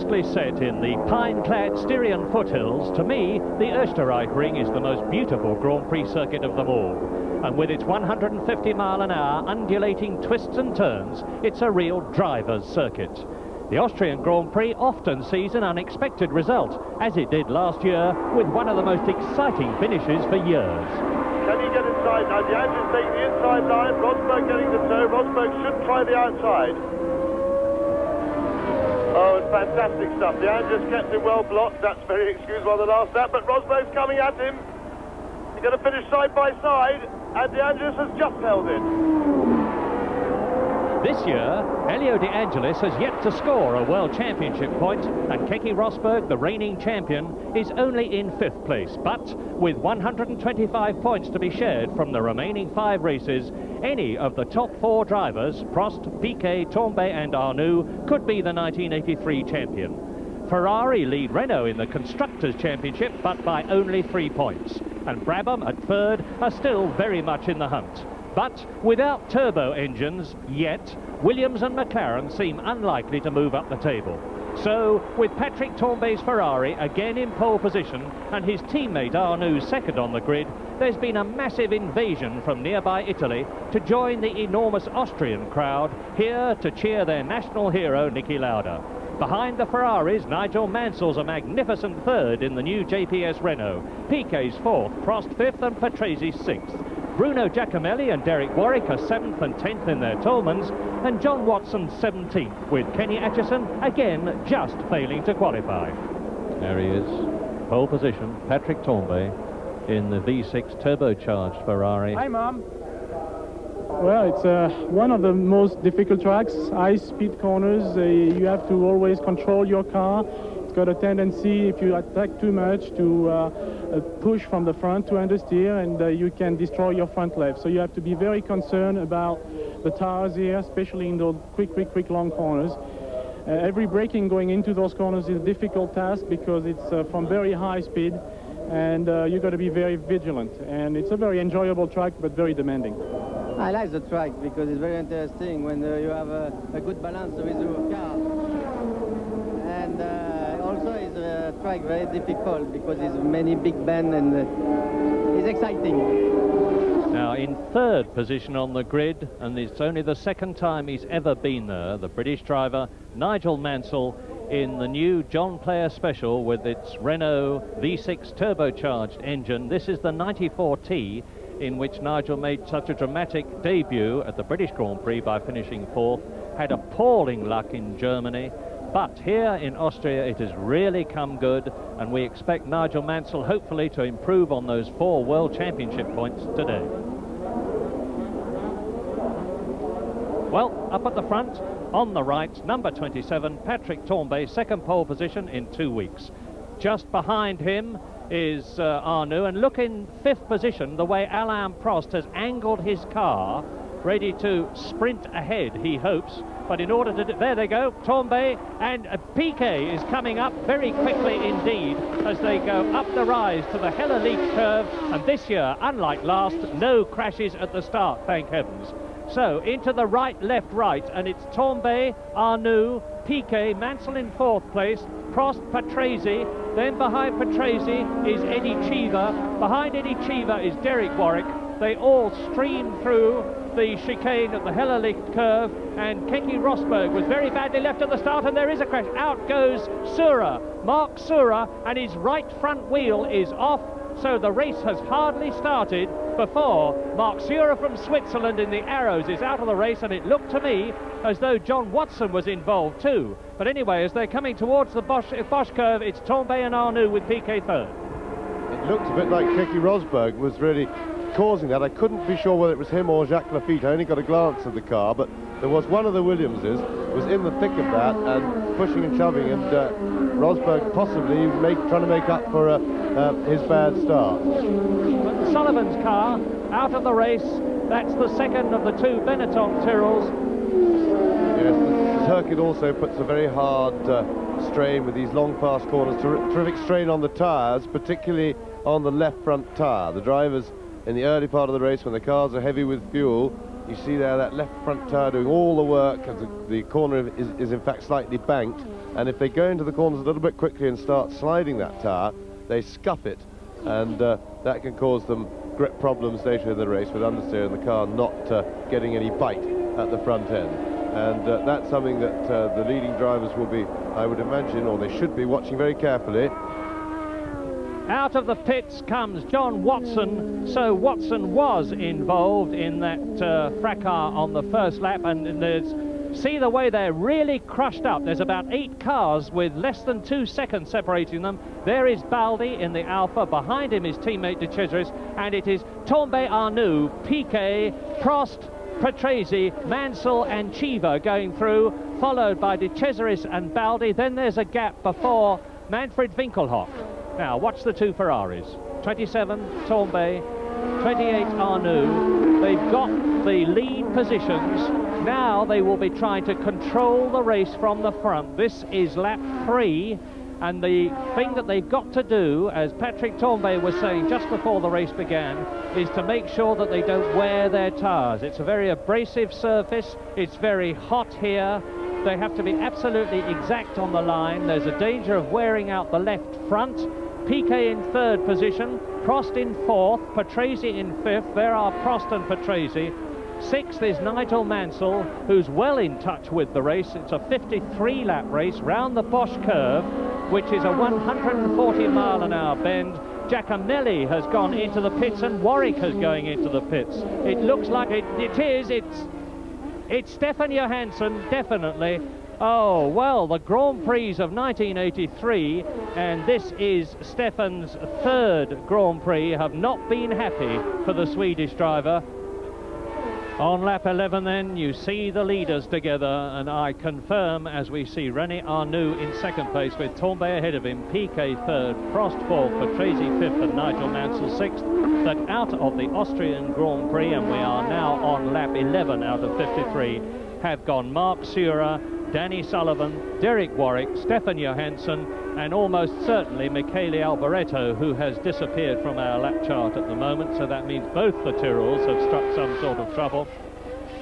picturesquely set in the pine-clad Styrian foothills, to me, the Österreich-Ring is the most beautiful Grand Prix circuit of them all. And with its 150-mile-an-hour undulating twists and turns, it's a real driver's circuit. The Austrian Grand Prix often sees an unexpected result, as it did last year, with one of the most exciting finishes for years. Can he get inside now? The Andrews taking the inside line, Rosberg getting the toe. Rosberg should try the outside. Oh, it's fantastic stuff. The Andrews kept him well blocked. That's very excusable on the last lap, but Rosberg's coming at him. He's going to finish side by side, and the Andrews has just held it. This year, Elio De Angelis has yet to score a World Championship point, and Keke Rosberg, the reigning champion, is only in 5th place. But with 125 points to be shared from the remaining 5 races, any of the top 4 drivers, Prost, Piquet, Tambay and Arnoux, could be the 1983 champion. Ferrari lead Renault in the Constructors' Championship, but by only 3 points. And Brabham at 3rd are still very much in the hunt. But without turbo engines yet, Williams and McLaren seem unlikely to move up the table. So, with Patrick Tambay's Ferrari again in pole position and his teammate Arnoux second on the grid, there's been a massive invasion from nearby Italy to join the enormous Austrian crowd here to cheer their national hero Niki Lauda. Behind the Ferraris, Nigel Mansell's a magnificent 3rd in the new JPS Renault, Piquet's 4th, Prost 5th and Patrese 6th. Bruno Giacomelli and Derek Warwick are 7th and 10th in their Tolmans, and John Watson 17th, with Kenny Atchison again just failing to qualify. There he is, pole position, Patrick Tambay in the V6 turbocharged Ferrari. Hi, Mom. Well, it's one of the most difficult tracks, high-speed corners. You have to always control your car. It's got a tendency, if you attack too much, to push from the front to understeer, and you can destroy your front left. So you have to be very concerned about the tires here, especially in those quick, long corners. Every braking going into those corners is a difficult task because it's from very high speed, and you've got to be very vigilant. And it's a very enjoyable track, but very demanding. I like the track because it's very interesting when you have a good balance with your car. And also it's a track very difficult because it's many big bends and it's exciting. Now in 3rd position on the grid, and it's only the 2nd time he's ever been there, the British driver Nigel Mansell in the new John Player Special with its Renault V6 turbocharged engine. This is the 94T, in which Nigel made such a dramatic debut at the British Grand Prix by finishing 4th, had appalling luck in Germany, but here in Austria it has really come good, and we expect Nigel Mansell hopefully to improve on those 4 World Championship points today. Well, up at the front, on the right, number 27, Patrick Tambay, 2nd pole position in 2 weeks. Just behind him is Arnoux, and look in 5th position the way Alain Prost has angled his car, ready to sprint ahead, he hopes. But in order to there they go, Tambay, and Piquet is coming up very quickly indeed as they go up the rise to the Hella-Leek curve, and this year, unlike last, no crashes at the start, thank heavens. So into the right, left, right, and it's Tambay, Arnoux, Piquet, Mansell in 4th place, Prost, Patrese, then behind Patrese is Eddie Cheever, behind Eddie Cheever is Derek Warwick. They all stream through the chicane at the Hella-Leek curve, and Keke Rosberg was very badly left at the start, and there is a crash. Out goes Sura, Mark Sura, and his right front wheel is off, so the race has hardly started before Mark Sura from Switzerland in the Arrows is out of the race, and it looked to me as though John Watson was involved too. But anyway, as they're coming towards the Bosch curve, it's Tambay and Arnoux with Piquet 3rd. It looked a bit like Keke Rosberg was really causing that. I couldn't be sure whether it was him or Jacques Lafitte. I only got a glance at the car, but there was one of the Williamses was in the thick of that and pushing and shoving, and Rosberg possibly trying to make up for his bad start. But Sullivan's car out of the race. That's the 2nd of the 2 Benetton Tyrrells. Yes, the circuit also puts a very hard strain with these long fast corners. Terrific strain on the tyres, particularly on the left front tyre. The drivers in the early part of the race, when the cars are heavy with fuel, You see there that left front tyre doing all the work, as the corner is in fact slightly banked, and if they go into the corners a little bit quickly and start sliding that tyre, they scuff it, and that can cause them grip problems later in the race with understeer and the car not getting any bite at the front end. And that's something that the leading drivers will be, I would imagine, or they should be watching very carefully. Out of the pits comes John Watson. So Watson was involved in that fracas on the first lap, and see the way they're really crushed up. There's about 8 cars with less than 2 seconds separating them. There is Baldi in the Alpha, behind him is teammate De Cesaris, and it is Tombe Arnoux, Piquet, Prost, Patrese, Mansell and Cheever going through, followed by De Cesaris and Baldi. Then there's a gap before Manfred Winkelhock. Now watch the 2 Ferraris. 27 Tombe, 28 Arnoux. They've got the lead positions. Now they will be trying to control the race from the front. This is lap 3, and the thing that they've got to do, as Patrick Tombe was saying just before the race began, is to make sure that they don't wear their tyres. It's a very abrasive surface, it's very hot here. They have to be absolutely exact on the line. There's a danger of wearing out the left front. Piquet in 3rd position, Prost in 4th, Patrese in 5th. There are Prost and Patrese. 6th is Nigel Mansell, who's well in touch with the race. It's a 53-lap race round the Bosch curve, which is a 140-mile-an-hour bend. Giacomelli has gone into the pits, and Warwick is going into the pits. It looks like it's Stefan Johansson, definitely. Oh, well, the Grand Prix of 1983, and this is Stefan's 3rd Grand Prix, have not been happy for the Swedish driver. On lap 11 then, you see the leaders together, and I confirm, as we see René Arnoux in 2nd place with Tombe ahead of him, Piquet 3rd, Prost 4th, Patrese 5th and Nigel Mansell 6th, that out of the Austrian Grand Prix, and we are now on lap 11 out of 53, have gone Mark Surer, Danny Sullivan, Derek Warwick, Stefan Johansson, and almost certainly Michele Alboreto, who has disappeared from our lap chart at the moment, so that means both the Tyrrells have struck some sort of trouble.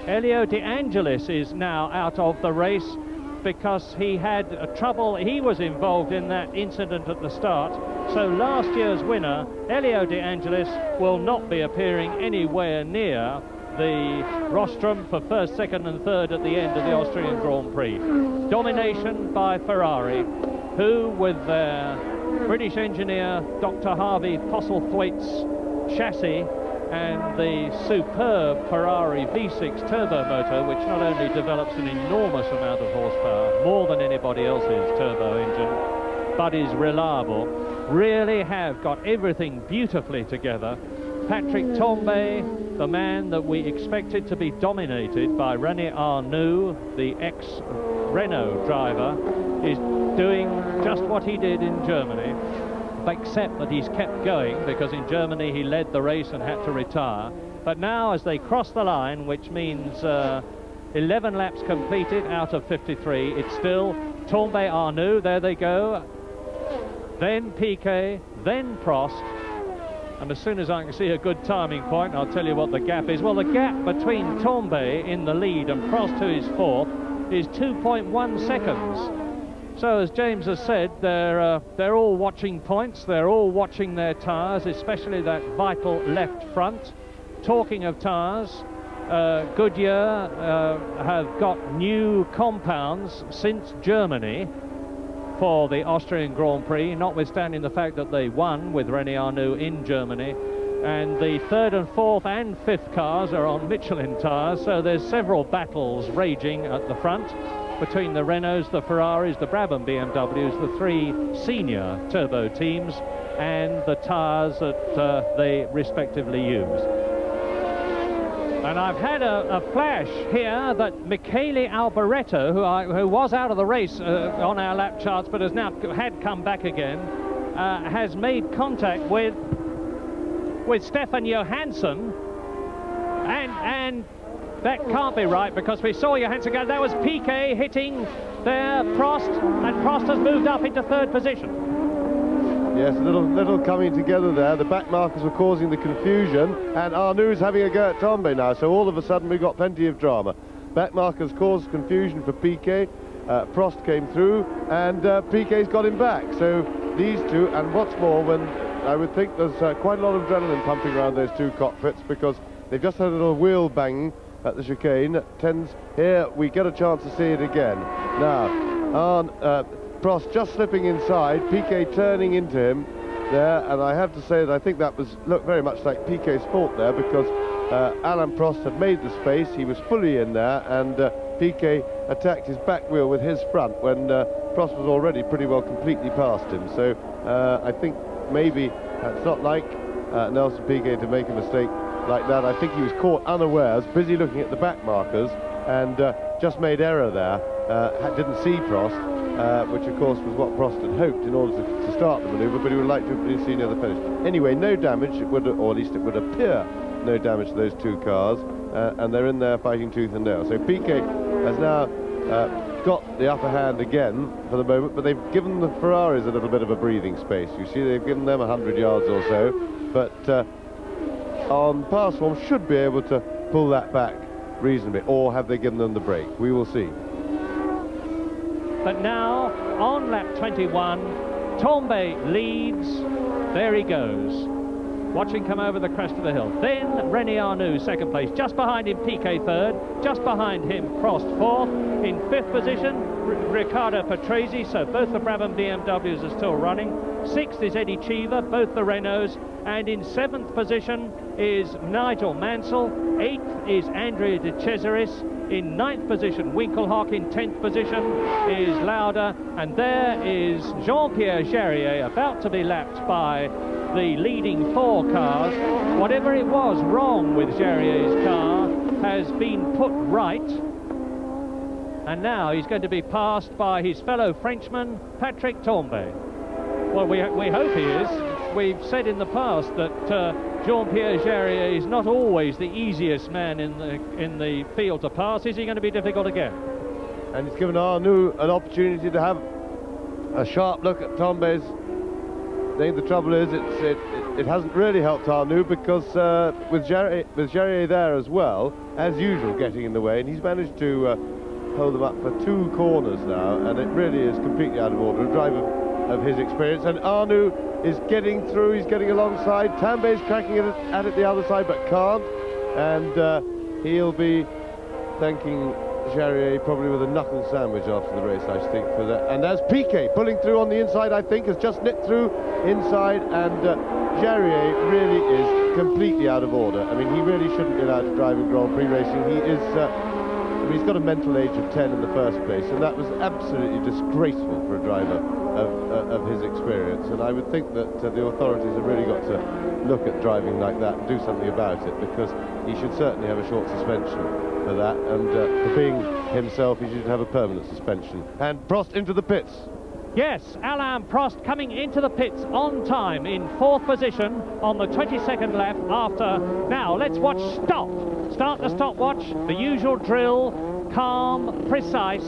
Elio De Angelis is now out of the race because he had trouble. He was involved in that incident at the start, so last year's winner, Elio De Angelis, will not be appearing anywhere near the rostrum for 1st, 2nd and 3rd at the end of the Austrian Grand Prix. Domination by Ferrari, who with their British engineer Dr. Harvey Postlethwaite's chassis and the superb Ferrari V6 turbo motor, which not only develops an enormous amount of horsepower, more than anybody else's turbo engine, but is reliable, really have got everything beautifully together. Patrick Tombe, the man that we expected to be dominated by René Arnoux, the ex-Renault driver, is doing just what he did in Germany, except that he's kept going, because in Germany he led the race and had to retire. But now, as they cross the line, which means 11 laps completed out of 53, it's still Tombe Arnoux, there they go, then Piquet, then Prost. And as soon as I can see a good timing point, I'll tell you what the gap is. Well, the gap between Tombe in the lead and Prost, who is 4th, is 2.1 seconds. So, as James has said, they're all watching points. They're all watching their tyres, especially that vital left front. Talking of tyres, Goodyear have got new compounds since Germany for the Austrian Grand Prix, notwithstanding the fact that they won with René Arnoux in Germany, and the 3rd and 4th and 5th cars are on Michelin tyres, so there's several battles raging at the front between the Renaults, the Ferraris, the Brabham BMWs, the 3 senior turbo teams, and the tyres that they respectively use. And I've had a flash here that Michele Alboreto, who was out of the race on our lap charts but has now come back again, has made contact with Stefan Johansson, and that can't be right, because we saw Johansson go. That was Piquet hitting there, Prost, and Prost has moved up into 3rd position. Yes, a little coming together there. The back markers were causing the confusion, and Arnoux is having a go at Tombe now, so all of a sudden we've got plenty of drama. Back markers caused confusion for Piquet. Prost came through, and Piquet's got him back. So these two, and what's more, when I would think there's quite a lot of adrenaline pumping around those two cockpits, because they've just had a little wheel banging at the chicane. Here we get a chance to see it again. Now, Prost just slipping inside, Piquet turning into him there, and I have to say that I think that looked very much like Piquet's fault there, because Alain Prost had made the space, he was fully in there, and Piquet attacked his back wheel with his front when Prost was already pretty well completely past him. So I think maybe it's not like Nelson Piquet to make a mistake like that. I think he was caught unawares, busy looking at the back markers, and just made error there, didn't see Prost. Which of course was what Prost had hoped in order to start the manoeuvre, but he would like to have seen the other finish. Anyway, no damage, or at least it would appear no damage to those two cars, and they're in there fighting tooth and nail. So Piquet has now got the upper hand again for the moment, but they've given the Ferraris a little bit of a breathing space. You see, they've given them 100 yards or so, but on pass form should be able to pull that back reasonably, or have they given them the break? We will see. But now, on lap 21, Tombe leads. There he goes. Watch him come over the crest of the hill. Then René Arnoux, second place. Just behind him, Piquet third. Just behind him, Prost fourth. In fifth position, Riccardo Patrese. So both the Brabham BMWs are still running. Sixth is Eddie Cheever, both the Renaults. And in seventh position is Nigel Mansell. Eighth is Andrea De Cesaris. In ninth position, Winkelhock. In 10th position is Lauda. And there is Jean-Pierre Jarier about to be lapped by the leading four cars. Whatever it was wrong with Jarier's car has been put right. And now he's going to be passed by his fellow Frenchman, Patrick Tombe. Well, we hope he is. We've said in the past that Jean-Pierre Jarier is not always the easiest man in the field to pass. Is he going to be difficult again? And it's given Arnoux an opportunity to have a sharp look at Tombe's. I think the trouble is it hasn't really helped Arnoux, because with Jarier there as well, as usual, getting in the way, and he's managed to hold them up for two corners now, and it really is completely out of order. A driver of his experience, and Arnoux is getting through, he's getting alongside. També's cracking at it the other side, but can't, and he'll be thanking Jarier probably with a knuckle sandwich after the race, I think, for that. And as Piquet pulling through on the inside, I think, has just nipped through inside, and Jarier really is completely out of order. I mean, he really shouldn't be allowed to drive in Grand Prix racing. He is, I mean, he's got a mental age of 10 in the first place, and that was absolutely disgraceful for a driver of his experience. And I would think that the authorities have really got to look at driving like that and do something about it, because he should certainly have a short suspension for that, and for being himself, he should have a permanent suspension. And Prost into the pits. Yes, Alain Prost coming into the pits on time in fourth position on the 22nd lap after. Now let's watch stop. Start the stopwatch, the usual drill, calm, precise.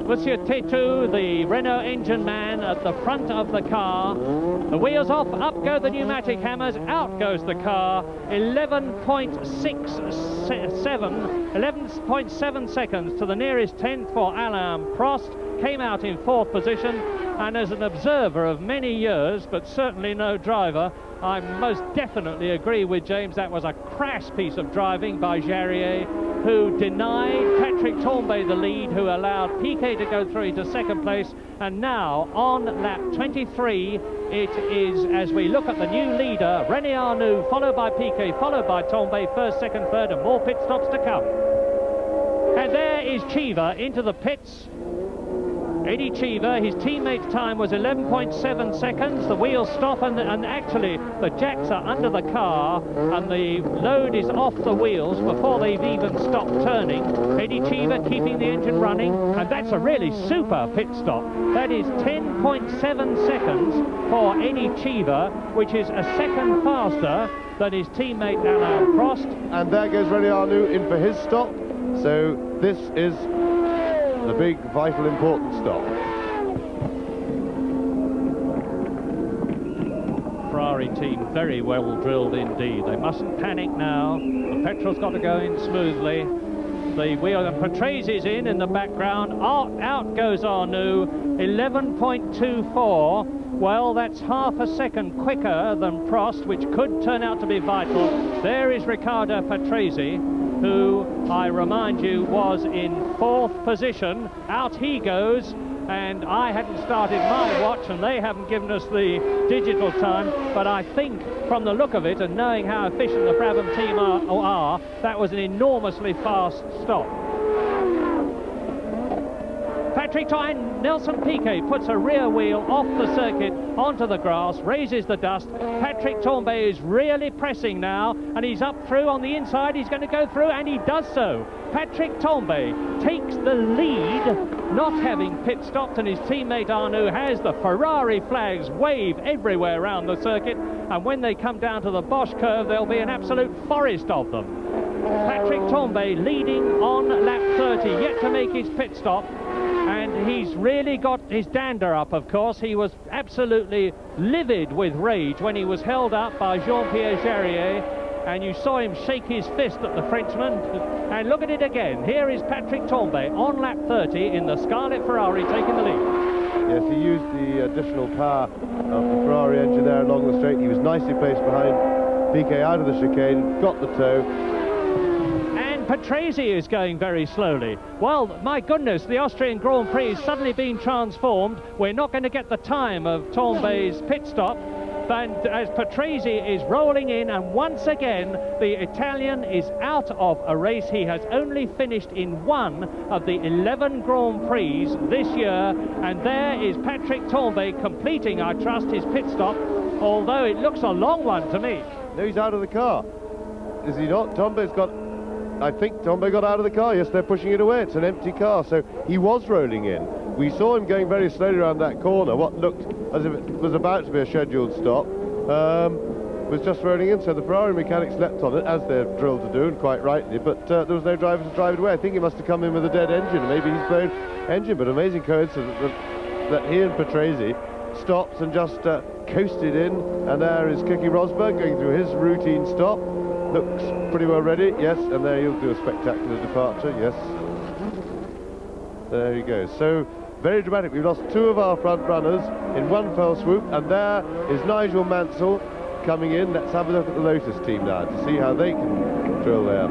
Monsieur Tétu, the Renault engine man at the front of the car. The wheels off, up go the pneumatic hammers, out goes the car. 11.7 seconds to the nearest 10th for Alain Prost. Came out in fourth position, and as an observer of many years, but certainly no driver, I most definitely agree with James. That was a crass piece of driving by Jarier, who denied Patrick Tombe the lead, who allowed Piquet to go through into second place. And now on lap 23, it is, as we look at the new leader, René Arnoux, followed by Piquet, followed by Tombe, first, second, third, and more pit stops to come. And there is Cheever into the pits. Eddie Cheever, his teammate's time was 11.7 seconds. The wheels stop, and actually the jacks are under the car, and the load is off the wheels before they've even stopped turning. Eddie Cheever keeping the engine running, and that's a really super pit stop. That is 10.7 seconds for Eddie Cheever, which is a second faster than his teammate Alain Prost. And there goes René Arnoux in for his stop. So this is the big, vital, important stop. Ferrari team very well drilled indeed. They mustn't panic now. The petrol's got to go in smoothly. The wheel and Patrese is in the background. Out goes Arnoux, 11.24. Well, that's half a second quicker than Prost, which could turn out to be vital. There is Riccardo Patrese, who, I remind you, was in 4th position. Out he goes, and I hadn't started my watch, and they haven't given us the digital time, but I think from the look of it, and knowing how efficient the Brabham team are, that was an enormously fast stop. Nelson Piquet puts a rear wheel off the circuit onto the grass, raises the dust. Patrick Tambay is really pressing now, and he's up through on the inside. He's going to go through, and he does so. Patrick Tambay takes the lead, not having pit stopped, and his teammate Arnoux has the Ferrari flags wave everywhere around the circuit, and when they come down to the Bosch curve, there'll be an absolute forest of them. Patrick Tambay leading on lap 30, yet to make his pit stop. And he's really got his dander up, of course. He was absolutely livid with rage when he was held up by Jean-Pierre Jarier, and you saw him shake his fist at the Frenchman. And look at it again. Here is Patrick Tambay on lap 30 in the Scarlet Ferrari taking the lead. Yes, he used the additional power of the Ferrari engine there along the straight. He was nicely placed behind Piquet out of the chicane, got the tow. Patrese is going very slowly. Well, my goodness, the Austrian Grand Prix has suddenly been transformed. We're not going to get the time of Tambay's pit stop, but as Patrese is rolling in, and once again the Italian is out of a race. He has only finished in 1 of the 11 Grand Prix this year, and there is Patrick Tambay completing, I trust, his pit stop, although it looks a long one to me. No, he's out of the car. Is he not? I think Tambay got out of the car. Yes, they're pushing it away. It's an empty car, so he was rolling in. We saw him going very slowly around that corner. What looked as if it was about to be a scheduled stop was just rolling in, so the Ferrari mechanics leapt on it, as they're drilled to do, and quite rightly, but there was no driver to drive it away. I think he must have come in with a dead engine. Maybe he's blown engine, but amazing coincidence that he and Patrese stopped and just coasted in, and there is Keke Rosberg going through his routine stop. Looks pretty well ready, yes, and there he'll do a spectacular departure, yes. There he goes. So, very dramatic. We've lost 2 of our front runners in 1 fell swoop, and there is Nigel Mansell coming in. Let's have a look at the Lotus team now to see how they can drill their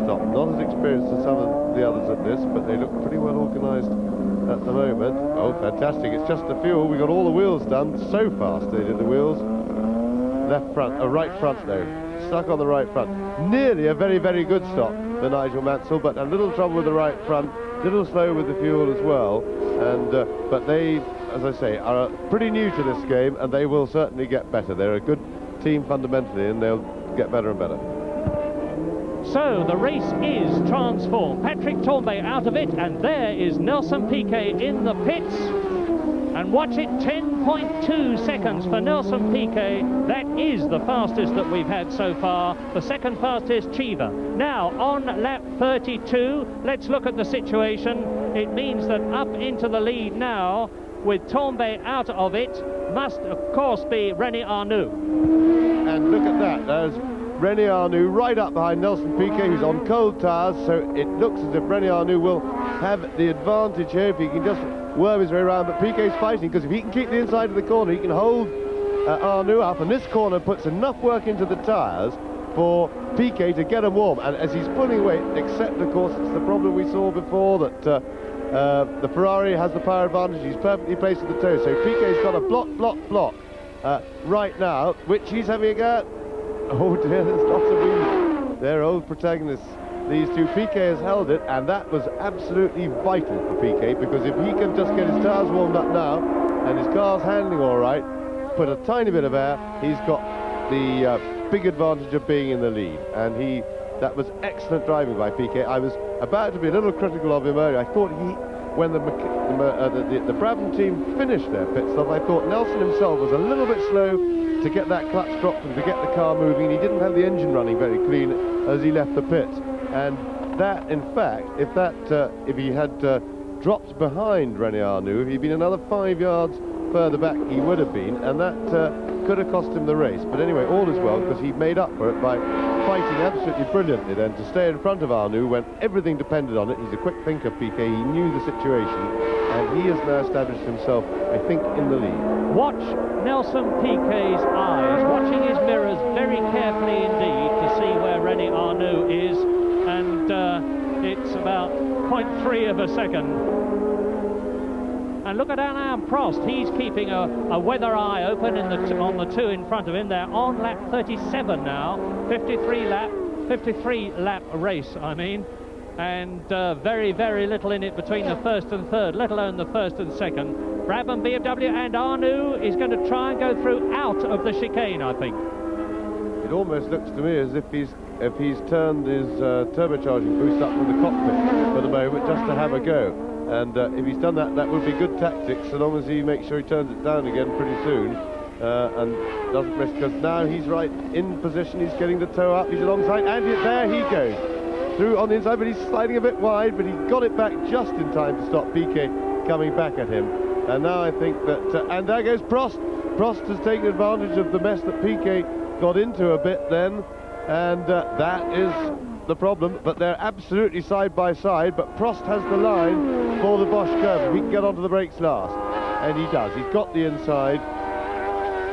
stop. Not as experienced as some of the others at this, but they look pretty well organised at the moment. Oh, fantastic. It's just the fuel. We got all the wheels done so fast. They did the wheels. Left front, right front though. Stuck on the right front. Nearly a very, very good stop for Nigel Mansell, but a little trouble with the right front, a little slow with the fuel as well. And but they, as I say, are pretty new to this game, and they will certainly get better. They're a good team fundamentally, and they'll get better and better. So the race is transformed. Patrick Tambay out of it, and there is Nelson Piquet in the pits. And watch it, 10.2 seconds for Nelson Piquet. That is the fastest that we've had so far. The second fastest, Chiva. Now, on lap 32, let's look at the situation. It means that up into the lead now, with Tambay out of it, must, of course, be René Arnoux. And look at that. There's René Arnoux right up behind Nelson Piquet, who's on cold tyres, so it looks as if René Arnoux will have the advantage here if he can just worm his way around, but Piquet's fighting, because if he can keep the inside of the corner, he can hold Arnoux up, and this corner puts enough work into the tyres for Piquet to get him warm, and as he's pulling away, except of course it's the problem we saw before, that the Ferrari has the power advantage. He's perfectly placed at the toe, so Piquet's got a block right now, which he's having a go at. Oh dear, there's lots of wheels. They're old protagonists, these two. Piquet has held it, and that was absolutely vital for Piquet, because if he can just get his tyres warmed up now, and his car's handling all right, put a tiny bit of air, he's got the big advantage of being in the lead. And that was excellent driving by Piquet. I was about to be a little critical of him earlier. I thought when the Brabham team finished their pit stop, I thought Nelson himself was a little bit slow to get that clutch dropped and to get the car moving. He didn't have the engine running very clean as he left the pit, and that, in fact, if he had dropped behind René Arnoux, if he'd been another 5 yards further back, he would have been, and that could have cost him the race. But anyway, all is well, because he made up for it by fighting absolutely brilliantly then to stay in front of Arnoux when everything depended on it. He's a quick thinker, Piquet. He knew the situation, and he has now established himself, I think, in the lead. Watch Nelson Piquet's eyes, watching his mirrors very carefully indeed to see where René Arnoux is, and it's about 0.3 of a second. And look at Alain Prost. He's keeping a weather eye open on the two in front of him. They're on lap 37 now, 53 lap race, I mean. And very, very little in it between the first and third, let alone the first and second. Brabham, BMW, and Arnoux is going to try and go through out of the chicane, I think. It almost looks to me as if he's turned his turbocharging boost up from the cockpit for the moment, just to have a go. And if he's done that, that would be good tactics, so long as he makes sure he turns it down again pretty soon and doesn't risk, because now he's right in position. He's getting the toe up, he's alongside, and there he goes through on the inside, but he's sliding a bit wide, but he got it back just in time to stop Piquet coming back at him. And now I think that and there goes Prost. Prost has taken advantage of the mess that Piquet got into a bit then, and that is the problem. But they're absolutely side by side, but Prost has the line for the Bosch curve. He can get onto the brakes last, and he does. He's got the inside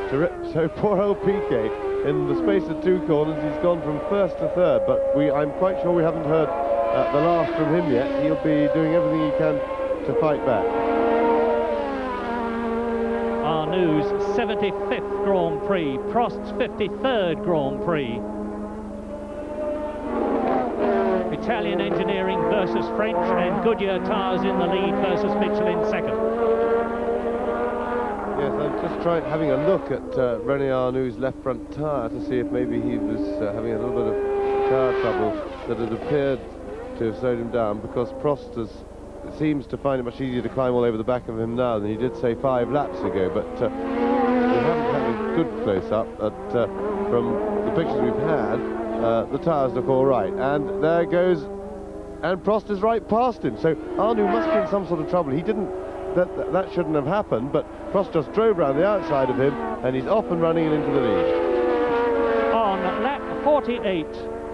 to rip. So poor old Piquet, in the space of 2 corners, he's gone from first to third, but I'm quite sure we haven't heard the last from him yet. He'll be doing everything he can to fight back. Arnoux 75th Grand Prix, Prost's 53rd Grand Prix. Italian engineering versus French, and Goodyear tyres in the lead versus Michelin second. Yes, I'm just having a look at René Arnoux' left front tyre to see if maybe he was having a little bit of tyre trouble that had appeared to have slowed him down, because Prost seems to find it much easier to climb all over the back of him now than he did, say, 5 laps ago. But we haven't had a good close-up from the pictures we've had. The tyres look all right, and there goes, and Prost is right past him, so Arnoux must be in some sort of trouble. He didn't, that shouldn't have happened, but Prost just drove around the outside of him, and he's off and running and into the lead. On lap 48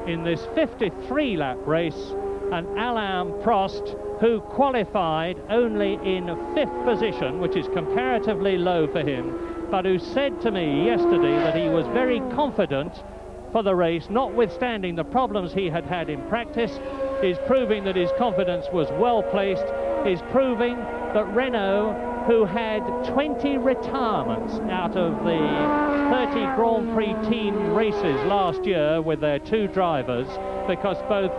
in this 53 lap race, and Alain Prost, who qualified only in 5th position, which is comparatively low for him, but who said to me yesterday that he was very confident for the race, notwithstanding the problems he had had in practice, is proving that his confidence was well placed, is proving that Renault, who had 20 retirements out of the 30 Grand Prix team races last year with their 2 drivers, because both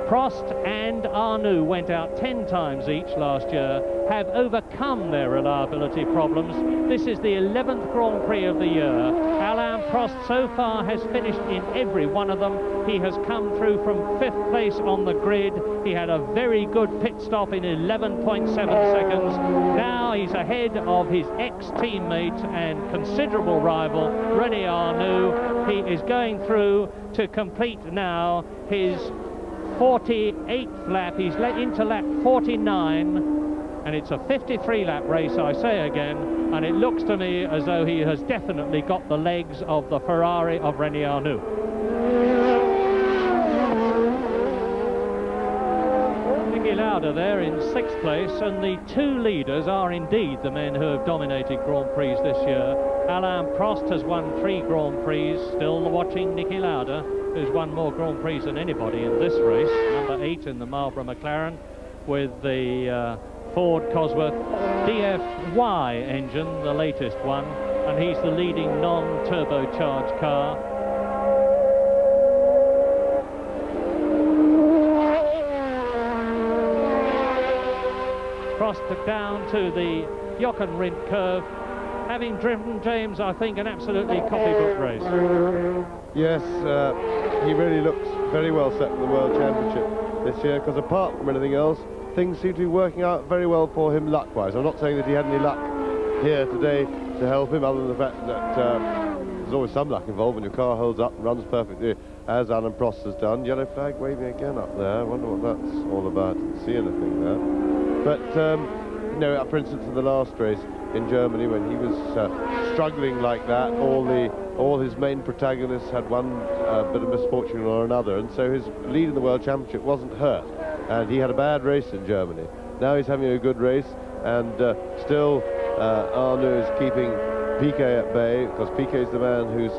Prost and Arnoux went out 10 times each last year, have overcome their reliability problems. This is the 11th Grand Prix of the year. Alain Prost so far has finished in every one of them. He has come through from 5th place on the grid. He had a very good pit stop in 11.7 seconds. Now he's ahead of his ex-teammate and considerable rival, René Arnoux. He is going through to complete now his 48th lap. He's into lap 49, and it's a 53 lap race, I say again, and it looks to me as though he has definitely got the legs of the Ferrari of René Arnoux. Niki Lauda there in 6th place, and the 2 leaders are indeed the men who have dominated Grand Prix this year. Alain Prost has won 3 Grand Prix, still watching Niki Lauda, who's won more Grand Prix than anybody in this race, number 8 in the Marlboro McLaren with the Ford Cosworth DFY engine, the latest one, and he's the leading non-turbocharged car. Prost down to the Jochenrindt curve, having driven, James, I think, an absolutely copybook race. Yes, he really looks very well set for the World Championship this year, because apart from anything else, things seem to be working out very well for him luck-wise. I'm not saying that he had any luck here today to help him, other than the fact that there's always some luck involved when your car holds up and runs perfectly, as Alain Prost has done. Yellow flag waving again up there. I wonder what that's all about. Didn't see anything there. But know, for instance, in the last race in Germany, when he was struggling like that, all his main protagonists had one bit of misfortune or another, and so his lead in the World Championship wasn't hurt, and he had a bad race in Germany. Now he's having a good race, and still Arnaud is keeping Piquet at bay, because Piquet is the man who's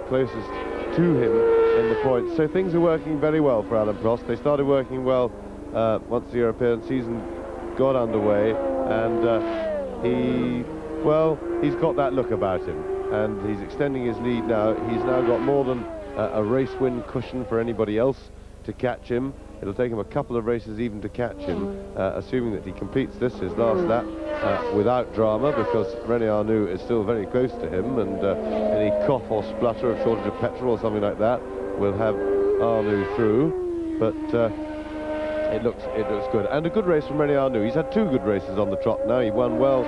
closest to him in the points. So things are working very well for Alain Prost. They started working well once the European season got underway, and he's got that look about him, and he's extending his lead now. He's now got more than a race win cushion for anybody else to catch him. It'll take him a couple of races even to catch him, assuming that he completes his last lap without drama, because René Arnoux is still very close to him, and any cough or splutter of shortage of petrol or something like that will have Arnoux through. But it looks good, and a good race from René Arnoux. He's had 2 good races on the trot now. He won well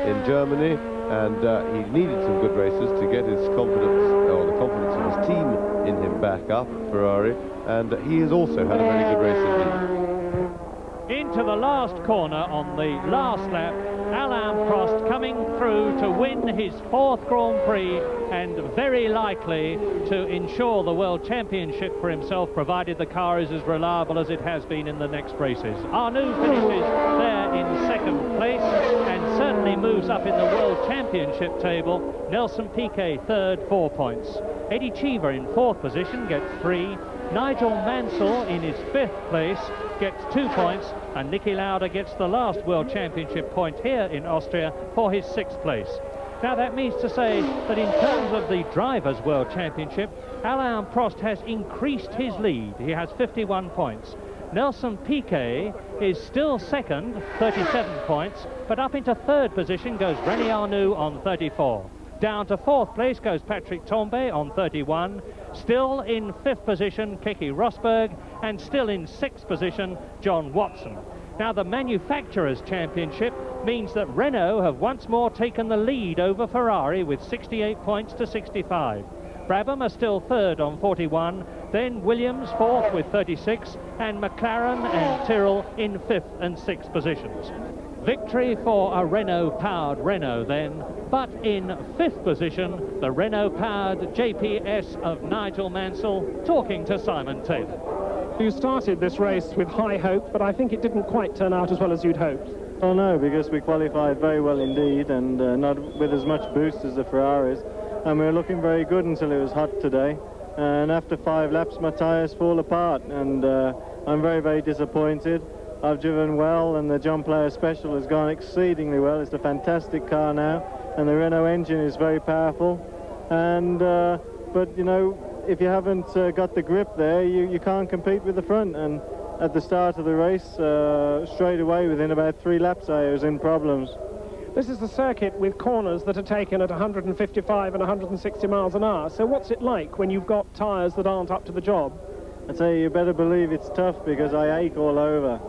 in Germany, and he needed some good races to get his confidence, or the confidence of his team in him, back up at Ferrari, and he has also had a very good race indeed. Into the last corner on the last lap, Alain Prost coming through to win his 4th Grand Prix, and very likely to ensure the World Championship for himself, provided the car is as reliable as it has been in the next races. Arnoux finishes there in 2nd place and certainly moves up in the World Championship table. Nelson Piquet 3rd, 4 points. Eddie Cheever in 4th position gets 3. Nigel Mansell in his 5th place gets 2 points, and Niki Lauda gets the last World Championship point here in Austria for his 6th place. Now that means to say that in terms of the Drivers' World Championship, Alain Prost has increased his lead. He has 51 points. Nelson Piquet is still 2nd, 37 points, but up into 3rd position goes René Arnoux on 34. Down to 4th place goes Patrick Tambay on 31. Still in 5th position, Keke Rosberg, and still in 6th position, John Watson. Now, the Manufacturers' Championship means that Renault have once more taken the lead over Ferrari with 68 points to 65. Brabham are still 3rd on 41, then Williams 4th with 36, and McLaren and Tyrrell in 5th and 6th positions. Victory for a Renault-powered Renault then, but in 5th position, the Renault-powered JPS of Nigel Mansell, talking to Simon Taylor. You started this race with high hope, but I think it didn't quite turn out as well as you'd hoped. Oh no, because we qualified very well indeed, and not with as much boost as the Ferraris, and we were looking very good until it was hot today, and after 5 laps my tyres fall apart, and I'm very, very disappointed. I've driven well, and the John Player Special has gone exceedingly well. It's a fantastic car now, and the Renault engine is very powerful, and but you know, if you haven't got the grip there, you can't compete with the front. And at the start of the race, straight away within about 3 laps, I was in problems. This is the circuit with corners that are taken at 155 and 160 miles an hour. So what's it like when you've got tyres that aren't up to the job? I tell you better believe it's tough, because I ache all over.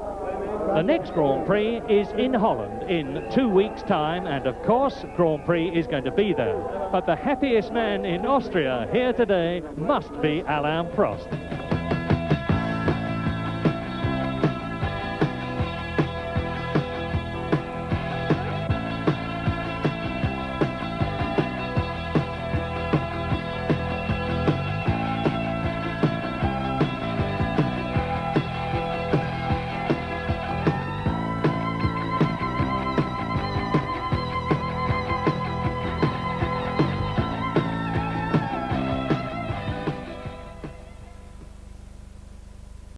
The next Grand Prix is in Holland in 2 weeks' time, and of course Grand Prix is going to be there. But the happiest man in Austria here today must be Alain Prost.